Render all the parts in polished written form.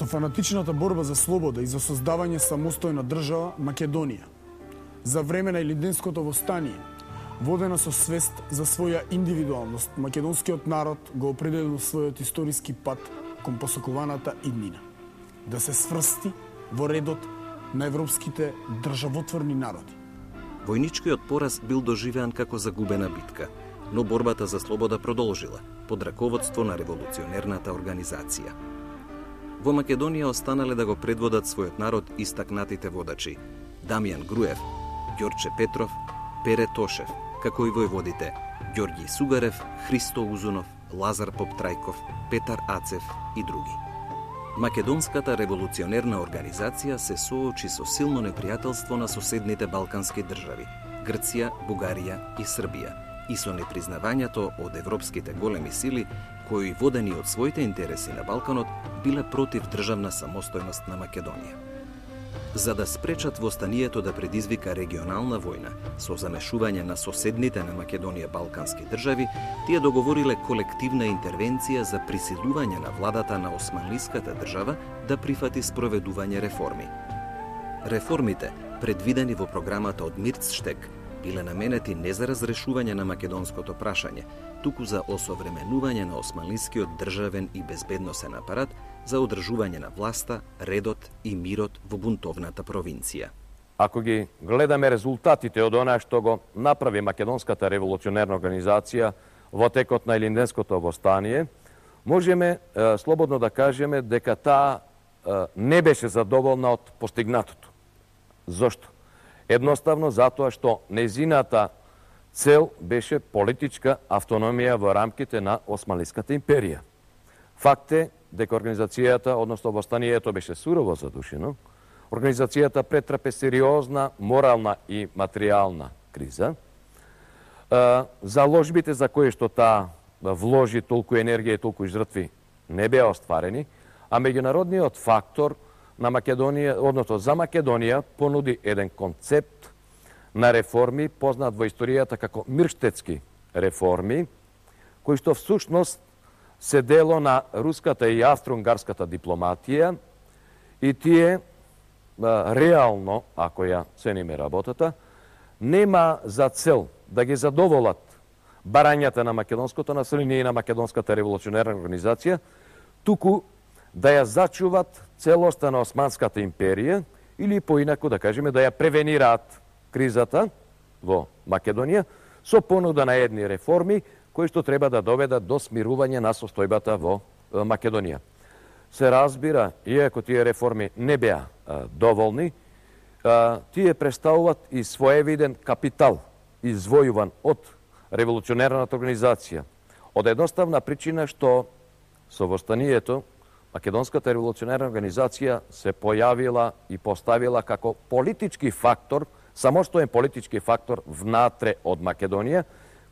Со фанатичната борба за слобода и за создавање самостојна држава Македонија, за време на Илинденското востание, водена со свест за своја индивидуалност, македонскиот народ го определил својот историски пат кон посокуваната иднина. Да се сврсти во редот на европските државотворни народи. Војничкиот пораз бил доживеан како загубена битка, но борбата за слобода продолжила под раководство на револуционерната организација. Во Македонија останале да го предводат својот народ истакнатите водачи Дамјан Груев, Ѓорче Петров, Пере Тошев, како и војводите Ѓорѓи Сугарев, Христо Узунов, Лазар Поптрајков, Петар Ацев и други. Македонската револуционерна организација се соочи со силно непријателство на соседните балкански држави Грција, Бугарија и Србија и со непризнавањето од европските големи сили кои, водени од своите интереси на Балканот, биле против државна самостојност на Македонија. За да спречат востанието да предизвика регионална војна со замешување на соседните на Македонија балкански држави, тие договориле колективна интервенција за присилување на владата на османлиската држава да прифати спроведување реформи. Реформите, предвидени во програмата од Мирцштег, биле наменети не за разрешување на македонското прашање, туку за осовременување на османлискиот државен и безбедносен апарат за одржување на власта, редот и мирот во бунтовната провинција. Ако ги гледаме резултатите од она што го направи Македонската револуционерна организација во текот на Илинденското востание, можеме слободно да кажеме дека таа не беше задоволна од постигнатото. Зошто? Едноставно затоа што нејзината цел беше политичка автономија во рамките на Османлиската империја. Факт е дека организацијата, односно востанието, беше сурово задушено. Организацијата претрпе сериозна морална и материјална криза. Заложбите за кои што таа вложи толку енергија и толку жртви не беа остварени, а меѓународниот фактор на Македонија, односно за Македонија, понуди еден концепт на реформи, познат во историјата како Мирштетски реформи, кои што всушност се дело на руската и австро-унгарската дипломатија и тие реално, ако ја цениме работата, нема за цел да ги задоволат барањата на македонското население и на Македонската револуционерна организација, туку да ја зачуват целоста на Османската империја или поинаку да кажеме да ја превенираат кризата во Македонија со понуда на едни реформи кои што треба да доведат до смирување на состојбата во Македонија. Се разбира, иако тие реформи не беа доволни, тие представуваат и своевиден капитал извојуван од револуционерната организација. Од едноставна причина што со востанието Македонската револуционерна организација се појавила и поставила како политички фактор, самостоен политички фактор внатре од Македонија,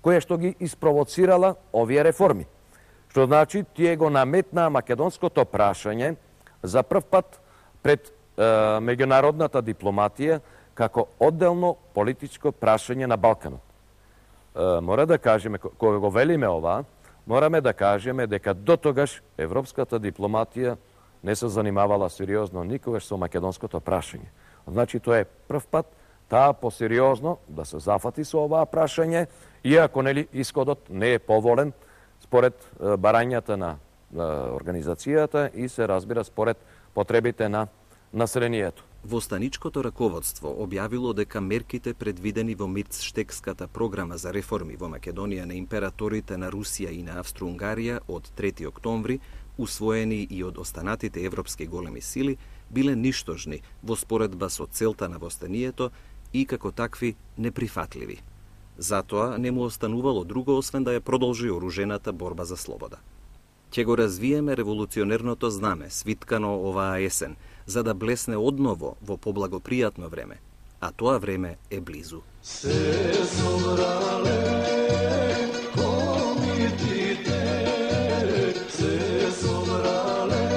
која што ги испровоцирала овие реформи. Што значи, тие го наметнаа македонското прашање за прв пат пред меѓународната дипломатија како одделно политичко прашање на Балканот. Мора да кажеме, кога го велиме ова, мораме да кажеме дека дотогаш европската дипломатија не се занимавала сериозно никогаш со македонското прашање. Значи, тоа е прв пат таа посериозно да се зафати со оваа прашање, иако нели исходот не е поволен според барањата на организацијата и се разбира според потребите на населението. Востаничкото раководство објавило дека мерките предвидени во Мирцштекската програма за реформи во Македонија на императорите на Русија и на Австро-Унгарија од 3 октомври, усвоени и од останатите европски големи сили, биле ништожни во споредба со целта на востанието и како такви неприфатливи. Затоа не му останувало друго освен да ја продолжи оружената борба за слобода. Ќе го развиеме револуционерното знаме, свиткано оваа есен, за да блесне одново во поблагопријатно време, а тоа време е близу. Се собрале комитите, се собрале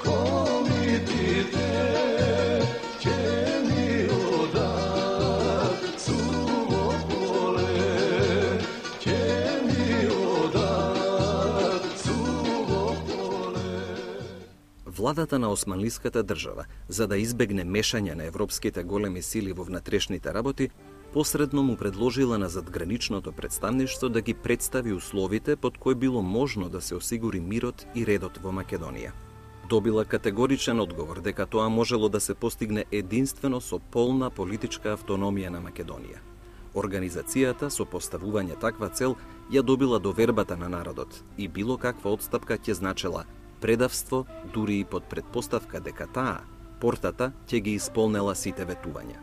комитите, ќе ми одат суво поле, ќе ми одат суво поле. Владата на османлиската држава, за да избегне мешање на европските големи сили во внатрешните работи, посредно му предложила на задграничното представништво да ги представи условите под кои било можно да се осигури мирот и редот во Македонија. Добила категоричен одговор дека тоа можело да се постигне единствено со полна политичка автономија на Македонија. Организацијата со поставување таква цел ја добила довербата на народот и било каква отстапка ќе значела предавство, дури и под предпоставка дека таа, портата, ќе ги исполнела сите ветувања.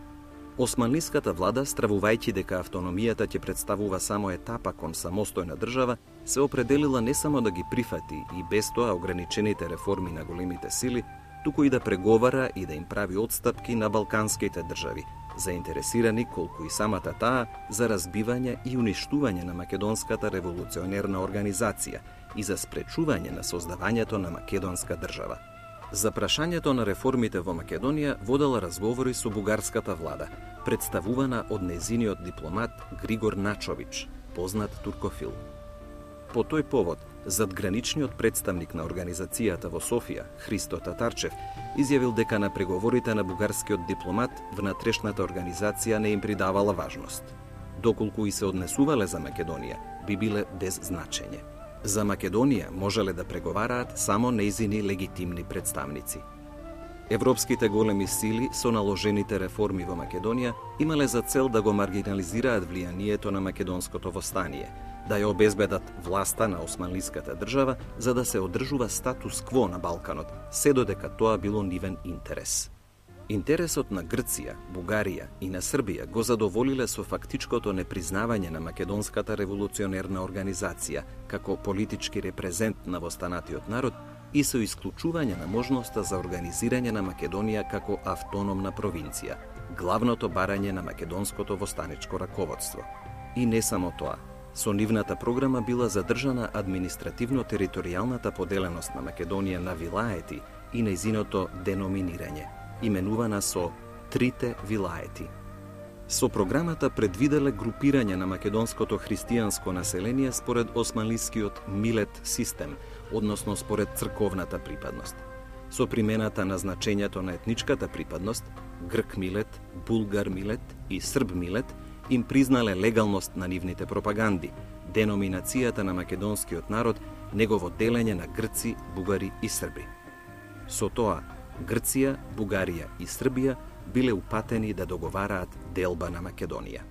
Османлиската влада, стравувајќи дека автономијата ќе представува само етапа кон самостојна држава, се определила не само да ги прифати и без тоа ограничените реформи на големите сили, туку и да преговара и да им прави отстапки на балканските држави, заинтересирани колку и самата таа за разбивање и уништување на македонската револуционерна организација и за спречување на создавањето на македонска држава. За прашањето на реформите во Македонија водела разговори со бугарската влада, представувана од незиниот дипломат Григор Начович, познат туркофил. По тој повод, задграничниот представник на организацијата во Софија, Христо Татарчев, изјавил дека на преговорите на бугарскиот дипломат внатрешната организација не им придавала важност. Доколку и се однесувале за Македонија, би биле без значење. За Македонија можеле да преговараат само нејзини легитимни представници. Европските големи сили со наложените реформи во Македонија имале за цел да го маргинализираат влијанието на македонското востание, да ја обезбедат власта на османлиската држава за да се одржува статус кво на Балканот, се додека тоа било нивен интерес. Интересот на Грција, Бугарија и на Србија го задоволиле со фактичкото непризнавање на македонската револуционерна организација како политички репрезент на востанатиот народ и со исклучување на можноста за организирање на Македонија како автономна провинција, главното барање на македонското востаничко раководство. И не само тоа, со нивната програма била задржана административно-територијалната поделеност на Македонија на вилаети и нејзиното деноминирање, именувана со Трите вилаети. Со програмата предвиделе групирање на македонското христијанско население според османлискиот милет систем, односно според црковната припадност. Со примената на значењето на етничката припадност, грк милет, булгар милет и срб милет, им признале легалност на нивните пропаганди, деноминацијата на македонскиот народ, негово делење на грци, бугари и срби. Со тоа, Грција, Бугарија и Србија биле упатени да договараат делба на Македонија.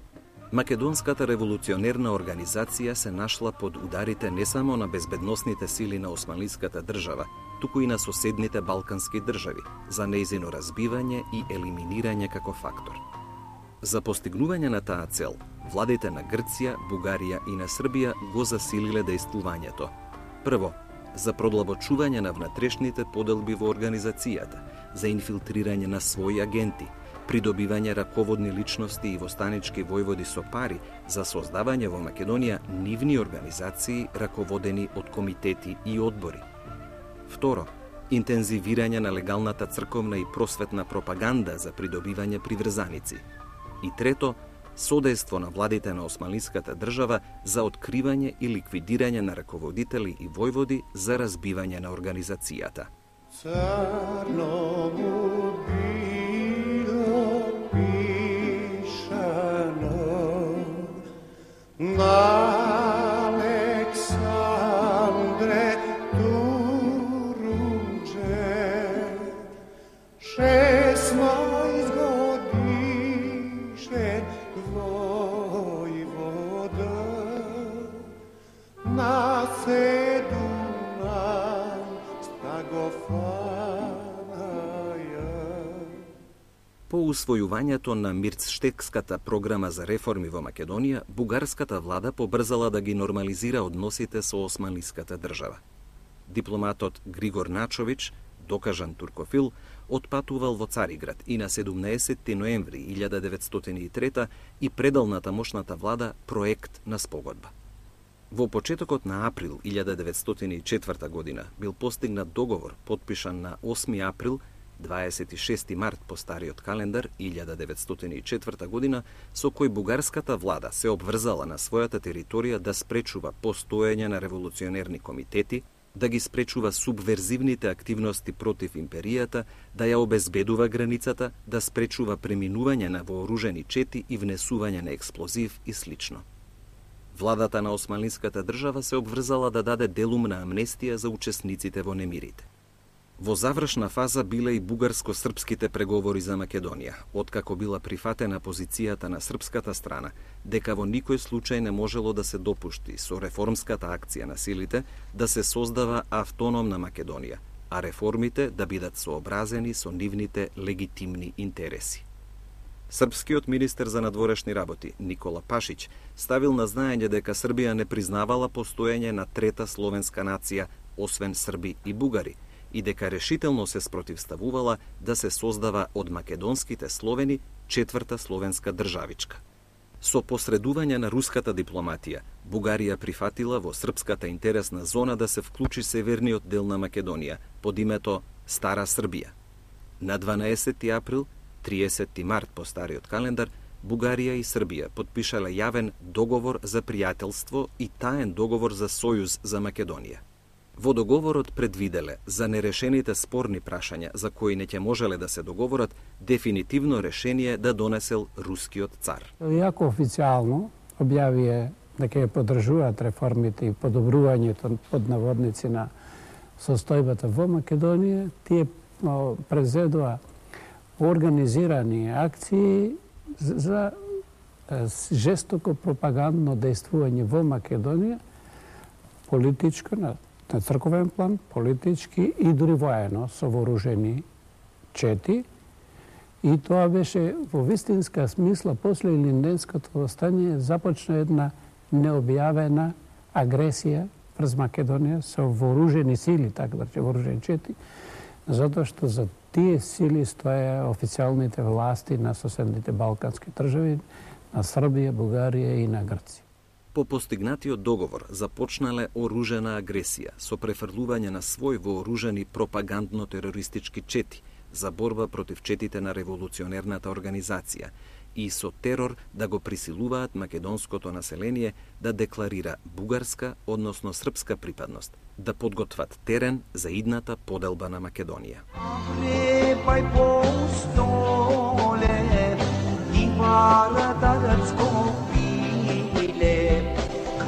Македонската револуционерна организација се нашла под ударите не само на безбедносните сили на османлиската држава, туку и на соседните балкански држави, за нејзино разбивање и елиминирање како фактор. За постигнување на таа цел, владите на Грција, Бугарија и на Србија го засилиле дејствувањето. Прво, за продлабочување на внатрешните поделби во организацијата, за инфилтрирање на своји агенти, придобивање раководни личности и востанички војводи со пари за создавање во Македонија нивни организации раководени од комитети и одбори. Второ, интензивирање на легалната црковна и просветна пропаганда за придобивање приврзаници. И трето, содејство на владите на османлиската држава за откривање и ликвидирање на раководители и војводи за разбивање на организацијата. Црно му било пишано на Александре Турунџе, 16 годишен војвода на По усвојувањето на Мирцштетската програма за реформи во Македонија, бугарската влада побрзала да ги нормализира односите со османлиската држава. Дипломатот Григор Начович, докажан туркофил, отпатувал во Цариград и на 17 ноември 1903 и предал на тамошната влада проект на спогодба. Во почетокот на април 1904 година бил постигнат договор подпишан на 8 април 26 март по стариот календар 1904 година, со кој бугарската влада се обврзала на својата територија да спречува постоење на револуционерни комитети, да ги спречува субверзивните активности против империјата, да ја обезбедува границата, да спречува преминување на вооружени чети и внесување на експлозив и слично. Владата на османлиската држава се обврзала да даде делумна амнестија за учесниците во немирите. Во завршна фаза биле и бугарско-српските преговори за Македонија, откако била прифатена позицијата на српската страна, дека во никој случај не можело да се допушти со реформската акција на силите да се создава автономна Македонија, а реформите да бидат сообразени со нивните легитимни интереси. Српскиот министер за надворешни работи Никола Пашиć ставил на знаење дека Србија не признавала постоење на трета словенска нација освен Срби и бугари, и дека решително се спротивставувала да се создава од македонските словени четврта словенска државичка. Со посредување на руската дипломатија, Бугарија прифатила во српската интересна зона да се вклучи северниот дел на Македонија под името Стара Србија. На 12 април, 30 март по стариот календар, Бугарија и Србија подпишале јавен договор за пријателство и таен договор за сојуз за Македонија. Во договорот предвиделе за нерешените спорни прашања за кои не ќе можеле да се договорат, дефинитивно решение да донесел рускиот цар. Јако официјално објавија дека ја поддржуваат реформите и подобрувањето под наводници на состојбата во Македонија, тие презедува организирани акции за жестоко пропагандно дејствување во Македонија, политичко на црковен план, политички и дури воено со вооружени чети. И тоа беше во вистинска смисла после Илинденското востање започна една необјавена агресија врз Македонија со вооружени сили, така да рече вооружени чети, затоа што за тие сили стоја официјалните власти на соседните балкански држави, на Србија, Бугарија и на Грција. По постигнатиот договор започнале оружена агресија со префрлување на свој вооружени пропагандно-терористички чети за борба против четите на револуционерната организација и со терор да го присилуваат македонското население да декларира бугарска, односно српска припадност, да подготват терен за идната поделба на Македонија.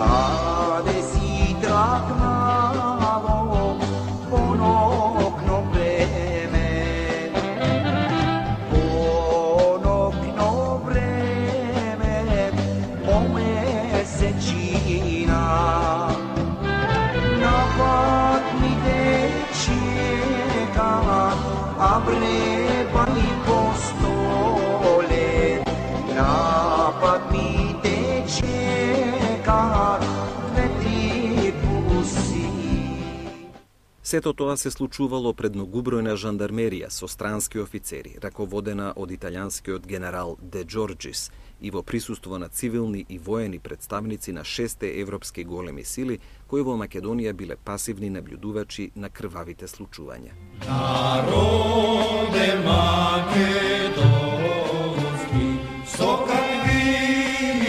Kade si drag malo ponokno vreme, po mesečina, napad mi te čeka, a vreba i po stole, napad mi te čeka. Сето тоа се случувало пред многубројна жандармерија со странски офицери, раководена од италијанскиот генерал Де Джорџис и во присуство на цивилни и воени представници на 6 европски големи сили, кои во Македонија биле пасивни наблюдувачи на крвавите случувања. Народе македонски, со какви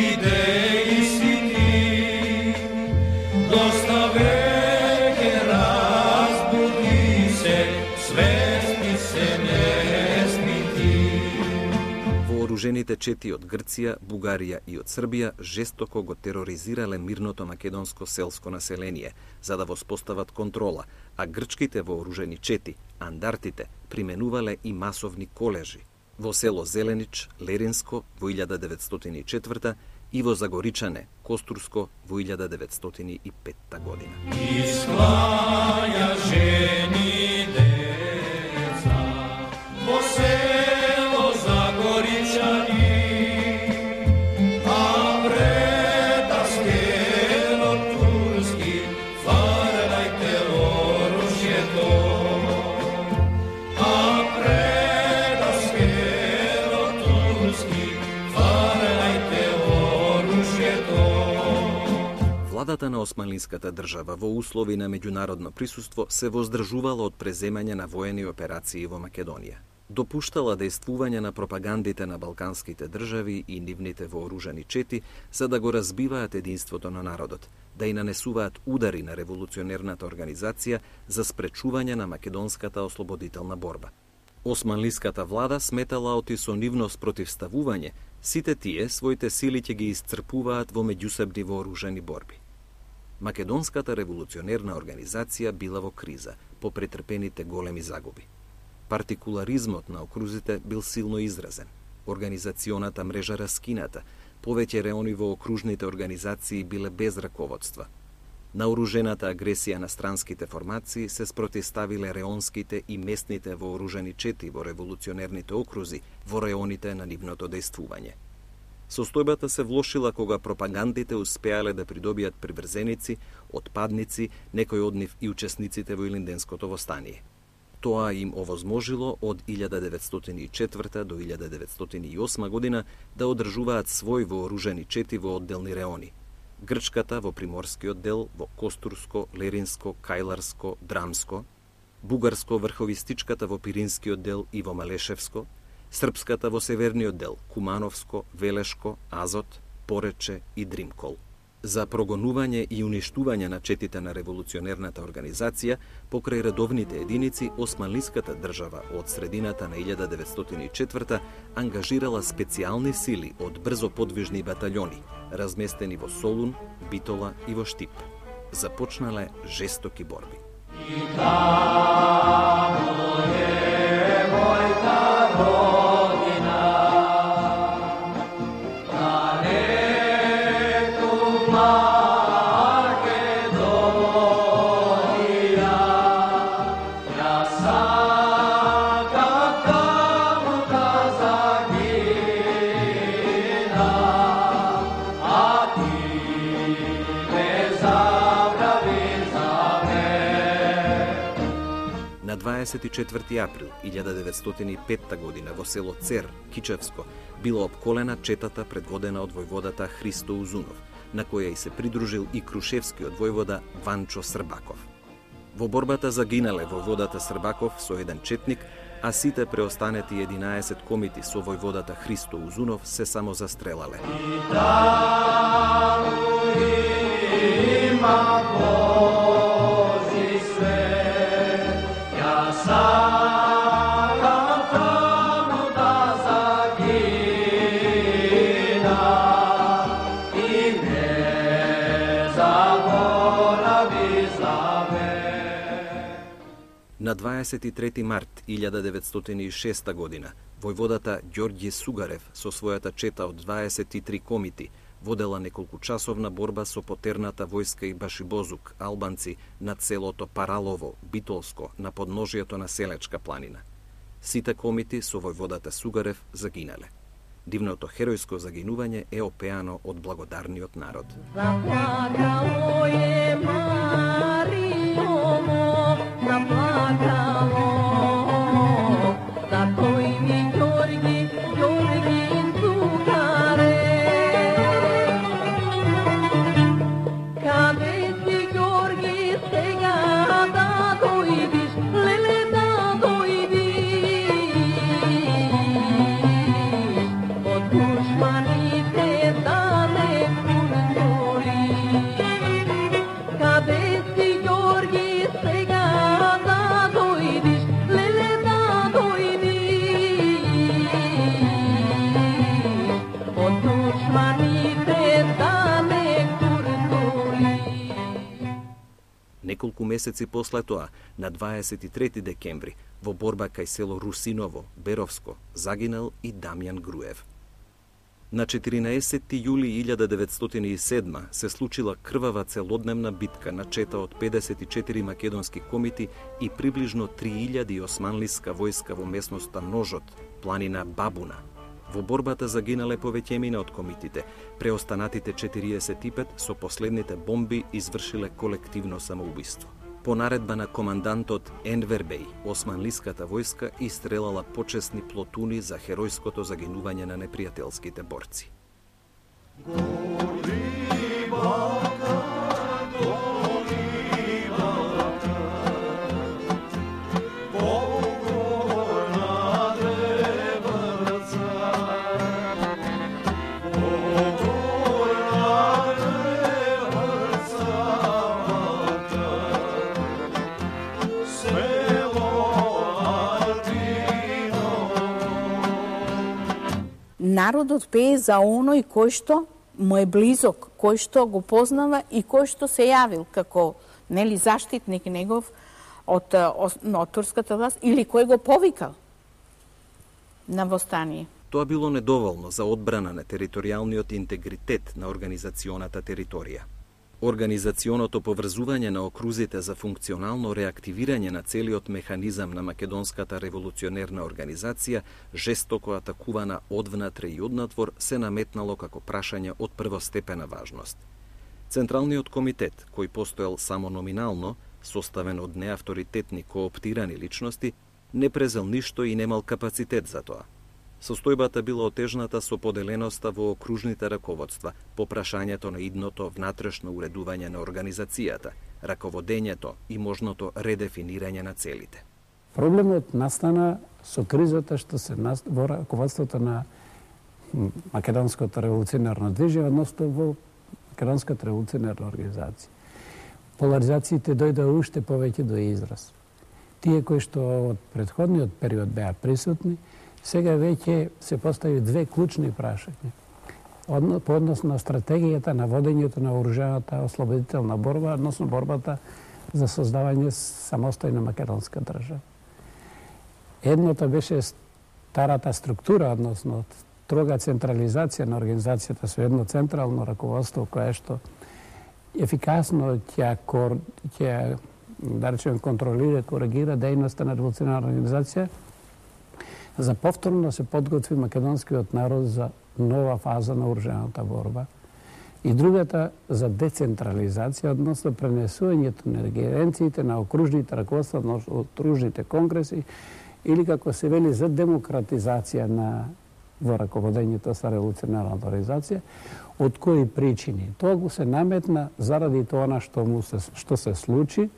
идеи си ти, доставе Вооружените чети од Грција, Бугарија и од Србија жестоко го тероризирале мирното македонско селско население, за да воспостават контрола, а грчките вооружени чети, андартите, применувале и масовни колежи во село Зеленич, Леринско во 1904 и во Загоричане, Костурско во 1905 година. Исклаја жени деца во село Загоричани, а пред аскело турски фарлајте оружјето, а пред аскело турски фарлајте оружјето. Владата на османлиската држава во услови на меѓународно присуство се воздржувала од преземање на воени операции во Македонија. допуштала дејствување на пропагандите на балканските држави и нивните вооружени чети за да го разбиваат единството на народот, да и нанесуваат удари на револуционерната организација за спречување на македонската ослободителна борба. Османлиската влада сметала оти со нивно спротивставување, сите тие своите сили ќе ги исцрпуваат во меѓусебни вооружени борби. Македонската револуционерна организација била во криза по претрпените големи загуби. Партикуларизмот на окрузите бил силно изразен, организационата мрежа раскината, повеќе реони во окружните организации биле без раководства. Наоружената агресија на странските формации се спротивставиле реонските и местните вооружени чети во револуционерните окрузи во реоните на нивното дејствување. Состојбата се влошила кога пропагандите успеале да придобијат приврзеници, отпадници, некои од нив и учесниците во Илинденското востание. Тоа им овозможило од 1904 до 1908 година да одржуваат свој вооружени чети во одделни реони. Грчката во приморскиот дел, во Костурско, Леринско, Кајларско, Драмско, бугарско-врховистичката во Пиринскиот дел и во Малешевско, српската во северниот дел, Кумановско, Велешко, Азот, Порече и Дримкол. За прогонување и уништување на четите на револуционерната организација, покрај редовните единици, Османлиската држава од средината на 1904 ангажирала специјални сили од брзо подвижни батальони, разместени во Солун, Битола и во Штип. Започнале жестоки борби. На 24 април 1905 година во село Цер, Кичевско, била обколена четата предводена од војводата Христо Узунов, на која и се придружил и крушевскиот војвода Ванчо Србаков. Во борбата загинале војводата Србаков со еден четник, а сите преостанети 11 комити со војводата Христо Узунов се само застрелале. На 23 март 1906 година, војводата Ѓорѓе Сугарев со својата чета од 23 комити водела неколкучасовна борба со потерната војска и башибозук, албанци, над селото Паралово, Битолско, на подножието на Селечка планина. Сите комити со војводата Сугарев загинале. Дивното херојско загинување е опеано од благодарниот народ. Заплакало е Мариово, заплакало, за тој ми Ѓорги, Ѓоргин Цукаре. Каде си Ѓорги сега да дојдиш, леле да дојдиш, од душманите да не контролиш. Каде си Ѓорги сега да дојдиш, леле да дојдиш, од душманите да не контролиш. Неколку месеци после тоа, на 23 декември, во борба кај село Русиново, Беровско, загинал и Дамјан Груев. На 14 јули 1907 се случила крвава целодневна битка на чета од 54 македонски комити и приближно 3000 османлиска војска во местноста Ножот, планина Бабуна. Во борбата загинале повеќемина од комитите, преостанатите 45 со последните бомби извршиле колективно самоубиство. По наредба на командантот Енвер Беј, османлиската војска истрелала почесни плотуни за херојското загинување на непријателските борци. Pokojna народот пее за оној кој што му е близок, кој што го познава и кој што се јавил како заштитник негов од турската власт или кој го повикал на востание. Тоа било недоволно за одбрана на територијалниот интегритет на организационата територија. Организационото поврзување на окрузите за функционално реактивирање на целиот механизам на Македонската револуционерна организација, жестоко атакувана одвнатре и однатвор, се наметнало како прашање од првостепена важност. Централниот комитет, кој постоел само номинално, составен од неавторитетни кооптирани личности, не презел ништо и немал капацитет за тоа. Состојбата била отежната со поделеноста во окружните раководства по прашањето на идното внатрешно уредување на организацијата, раководењето и можното редефинирање на целите. Проблемот настана со кризата што се во раководството на Македонското револуционерно движење, односно во Македонската револуционерна организација. Поларизациите дојдоа уште повеќе до израз. Тие кои што од претходниот период беа присутни, сега веќе се постави две клучни прашања по однос на стратегијата на водењето на оружјаната ослободителна борба, односно борбата за создавање самостојна македонска држава. Едното беше старата структура, односно строга централизација на организацијата со едно централно раководство кое што ефикасно ќе да речем контролира, коригира дејноста на револуционарна организација, за повторно да се подготви македонскиот народ за нова фаза на оружјаната борба. И другата за децентрализација, односно пренесувањето на регеренциите на окружните раководства, на окружните конгреси, или како се вели за демократизација во раководењето со револуционарната организација, од кои причини. Тоа го се наметна заради тоа што се случи,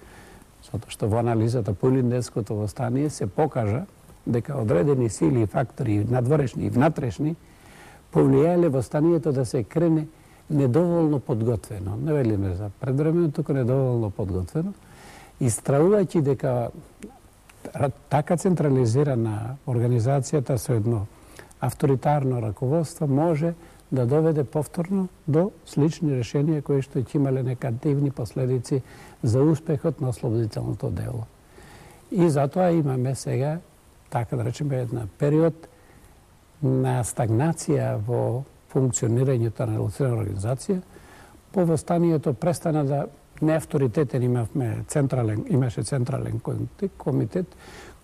затоа што во анализата по Илинденското востание се покажа дека одредени сили и фактори, надворешни и внатрешни, повлијале востанието да се крене недоволно подготвено. Не велиме за предвремено, туку недоволно подготвено. И стравувајќи дека така централизирана организацијата со едно авторитарно раководство може да доведе повторно до слични решенија кои што ќе имале негативни последици за успехот на ослободителното дело. И затоа имаме сега, така да речеме, една период на стагнација во функционирањето на револуционарна организација. По востанието престана да не авторитетен имаше централен комитет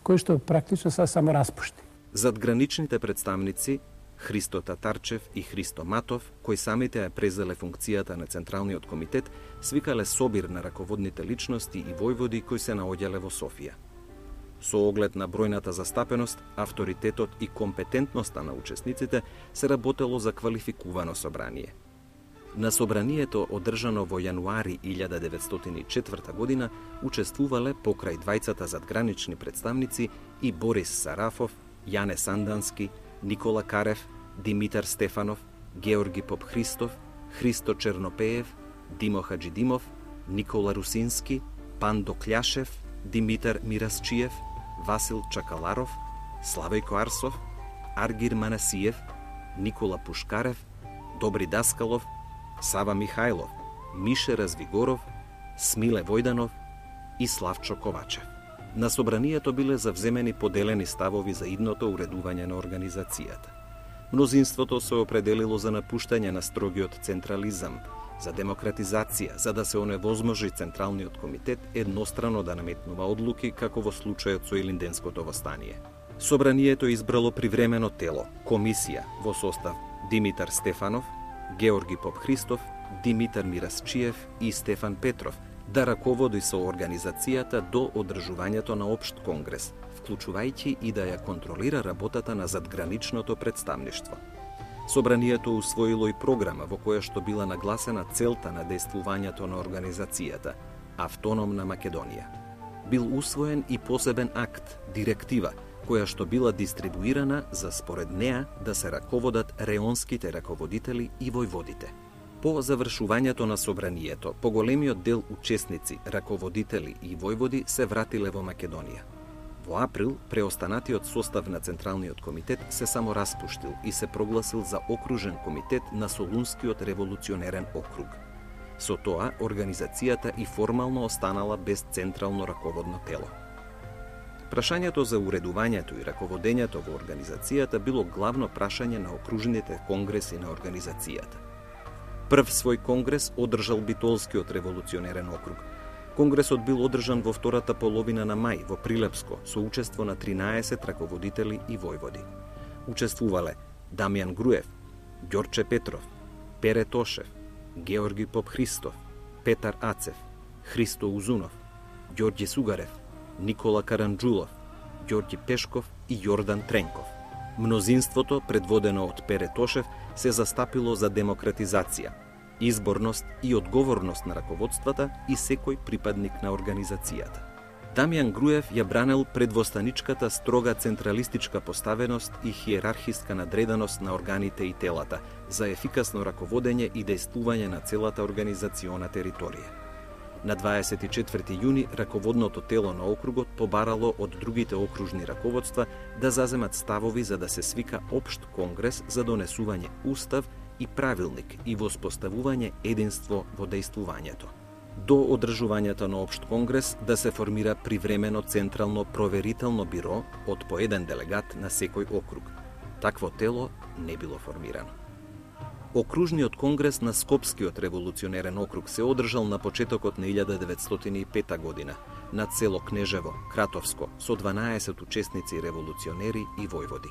кој што практично се само распушти. Задграничните представници Христо Татарчев и Христо Матов, кои самите ја презеле функцијата на Централниот комитет, свикале собир на раководните личности и војводи кои се наоѓале во Софија. Со оглед на бројната застапеност, авторитетот и компетентноста на учесниците се работело за квалификувано собрание. На собранието одржано во јануари 1904 година учествувале покрај двајцата задгранични представници и Борис Сарафов, Јане Сандански, Никола Карев, Димитар Стефанов, Георги Попхристов, Христо Чернопеев, Димо Хаджидимов, Никола Русински, Пандо Кљашев, Димитар Мирасчиев, Васил Чакаларов, Славојко Арсов, Аргир Манасиев, Никола Пушкарев, Добри Даскалов, Сава Михајлов, Мише Развигоров, Смиле Војданов и Славчо Ковачев. На собранието биле завземени поделени ставови за идното уредување на организацијата. Мнозинството се определило за напуштање на строгиот централизам, за демократизација, за да се оневозможи Централниот комитет еднострано да наметнува одлуки како во случајот со Илинденското востание. Собранието избрало привремено тело, комисија во состав Димитар Стефанов, Георги Попхристов, Димитар Мирасчиев и Стефан Петров да раководи со организацијата до одржувањето на општ конгрес, вклучувајќи и да ја контролира работата на задграничното представништво. Собранието усвоило и програма во која што била нагласена целта на действувањето на организацијата – Автономна Македонија. Бил усвоен и посебен акт, директива, која што била дистрибуирана за според неа да се раководат реонските раководители и војводите. По завршувањето на собранието, поголемиот дел учесници, раководители и војводи се вратиле во Македонија. Во април, преостанатиот состав на Централниот комитет се само распуштил и се прогласил за окружен комитет на Солунскиот револуционерен округ. Со тоа, организацијата и формално останала без централно раководно тело. Прашањето за уредувањето и раководењето во организацијата било главно прашање на окружните конгреси на организацијата. Прв свој конгрес одржал Битолскиот револуционерен округ. Конгресот бил одржан во втората половина на мај во Прилепско со учество на 13 раководители и војводи. Учествувале Дамјан Груев, Ѓорче Петров, Пере Тошев, Георги Попхристов, Петар Ацев, Христо Узунов, Ѓорѓе Сугарев, Никола Каранџулов, Ѓорѓи Пешков и Јордан Тренков. Мнозинството, предводено од Пере Тошев, се застапило за демократизација, изборност и одговорност на раководствата и секој припадник на организацијата. Дамјан Груев ја бранел предвостаничката строга централистичка поставеност и хиерархиска надреденост на органите и телата за ефикасно раководење и дејствување на целата организациона територија. На 24 јуни раководното тело на округот побарало од другите окружни раководства да заземат ставови за да се свика општ конгрес за донесување устав и правилник и воспоставување единство во дејствувањето. До одржувањето на општ конгрес да се формира привремено централно проверително биро од по еден делегат на секој округ. Такво тело не било формирано. Окружниот конгрес на Скопскиот револуционерен округ се одржал на почетокот на 1905 година на село Кнежево, Кратовско, со 12 учесници револуционери и војводи.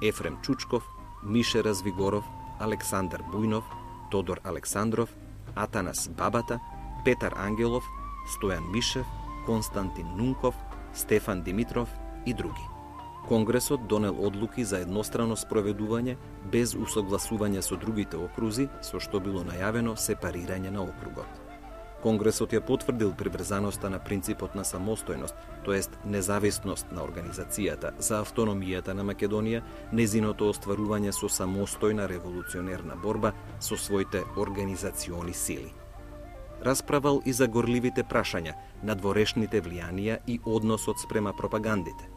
Ефрем Чучков, Мише Развигоров, Александар Бујнов, Тодор Александров, Атанас Бабата, Петар Ангелов, Стојан Мишев, Константин Нунков, Стефан Димитров и други. Конгресот донел одлуки за еднострано спроведување без усогласување со другите окрузи, со што било најавено сепарирање на округот. Конгресот ја потврдил приврзаноста на принципот на самостојност, тоест независност на организацијата, за автономијата на Македонија, незиното остварување со самостојна револуционерна борба со своите организациони сили. Расправал и за горливите прашања, надворешните влијанија и односот спрема пропагандите.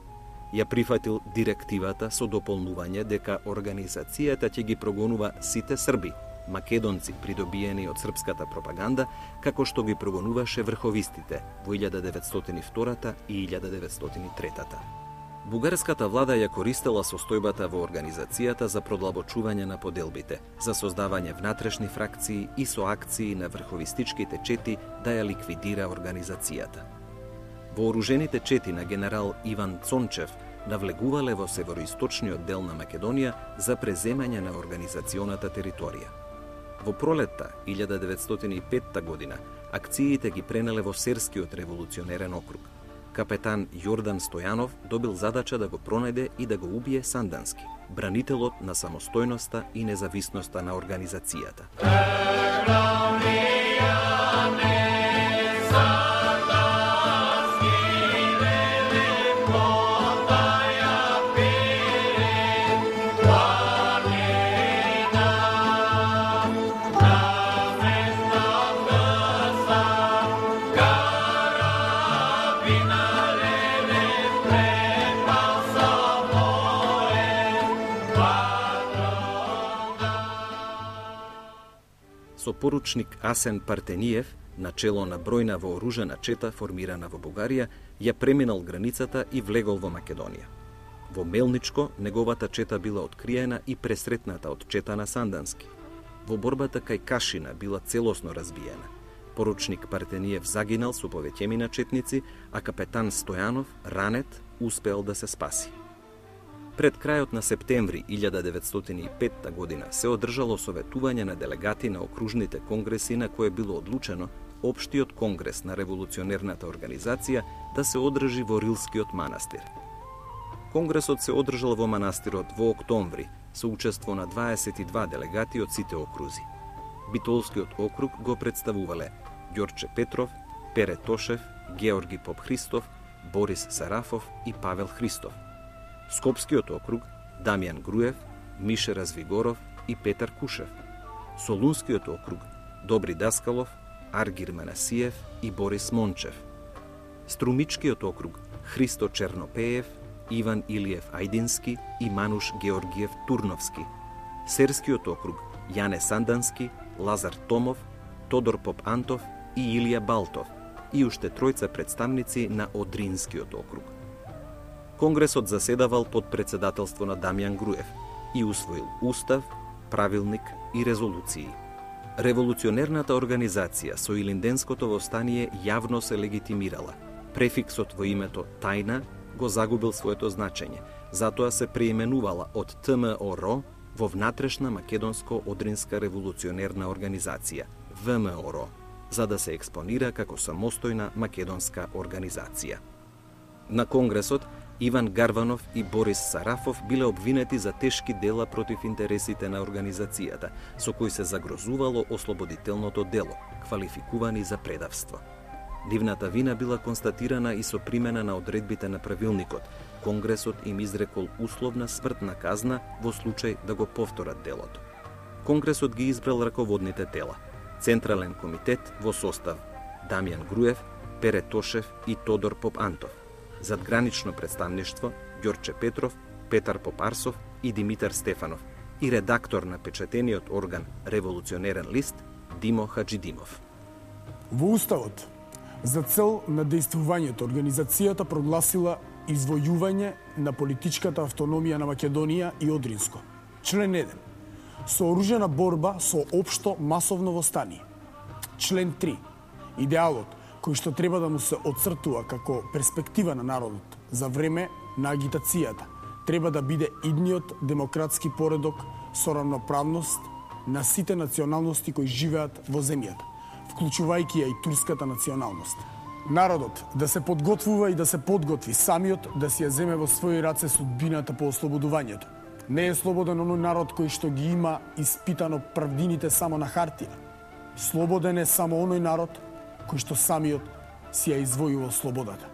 Ја прифатил директивата со дополнување дека организацијата ќе ги прогонува сите срби, македонци придобиени од српската пропаганда, како што ги прогонуваше врховистите во 1902 и 1903. Бугарската влада ја користела состојбата во организацијата за продлабочување на поделбите, за создавање внатрешни фракции и со акции на врховистичките чети да ја ликвидира организацијата. Вооружените чети на генерал Иван Цончев навлегувале во североисточниот дел на Македонија за преземање на организационата територија. Во пролетта 1905 година акциите ги пренеле во Серскиот револуционерен округ. Капетан Јордан Стојанов добил задача да го пронајде и да го убие Сандански, бранителот на самостојноста и независноста на организацијата. Со поручник Асен Партениев, начело на бројна вооружена чета формирана во Бугарија, ја преминал границата и влегол во Македонија. Во Мелничко неговата чета била откриена и пресретната од чета на Сандански. Во борбата кај Кашина била целосно разбиена. Поручник Партениев загинал со повеќемина четници, а капетан Стојанов, ранет, успеал да се спаси. Пред крајот на септември 1905 година се одржало советување на делегати на окружните конгреси на кое било одлучено општиот конгрес на револуционерната организација да се одржи во Рилскиот манастир. Конгресот се одржал во манастирот во октомври со учество на 22 делегати од сите окрузи. Битолскиот округ го представувале Ѓорче Петров, Пере Тошев, Георги Попхристов, Борис Сарафов и Павел Христов. Скопскиот округ Дамјан Груев, Мише Развигоров и Петар Кушев. Солунскиот округ Добри Даскалов, Аргир Манасиев и Борис Мончев. Струмичкиот округ Христо Чернопеев, Иван Илиев Ајдински и Мануш Георгиев Турновски. Серскиот округ Јане Сандански, Лазар Томов, Тодор Поп Антов и Илија Балтов и уште тројца представници на Одринскиот округ. Конгресот заседавал под председателство на Дамјан Груев и усвоил устав, правилник и резолуции. Револуционерната организација со Илинденското востание јавно се легитимирала. Префиксот во името тајна го загубил своето значење, затоа се преименувала од ТМОР во Внатрешна македонско-одринска револуционерна организација, ВМРО, за да се експонира како самостојна македонска организација. На Конгресот Иван Гарванов и Борис Сарафов биле обвинети за тешки дела против интересите на организацијата, со кои се загрозувало ослободителното дело, квалификувани за предавство. Нивната вина била констатирана и со примена на одредбите на правилникот. Конгресот им изрекол условна смртна казна во случај да го повторат делото. Конгресот ги избрал раководните тела. Централен комитет во состав Дамјан Груев, Пере Тошев и Тодор Поп Антов. Задгранично представништво Ѓорче Петров, Петар Попарсов и Димитар Стефанов и редактор на печатениот орган Револуционерен лист Димо Хаджидимов. Во уставот, за цел на дејствувањето, организацијата прогласила извојување на политичката автономија на Македонија и Одринско. Член 1. Сооружена борба со општо масовно востание. Член 3. Идеалот кој што треба да му се отцртува како перспектива на народот за време на агитацијата треба да биде идниот демократски поредок со равноправност на сите националности кои живеат во земјата, вклучувајќи ја и турската националност. Народот да се подготвува и да се подготви самиот да си ја земе во своји раце судбината по ослободувањето. Не е слободен оној народ кој што ги има испитано правдините само на хартија. Слободен е само оној народ кој што самиот си ја извојува слободата.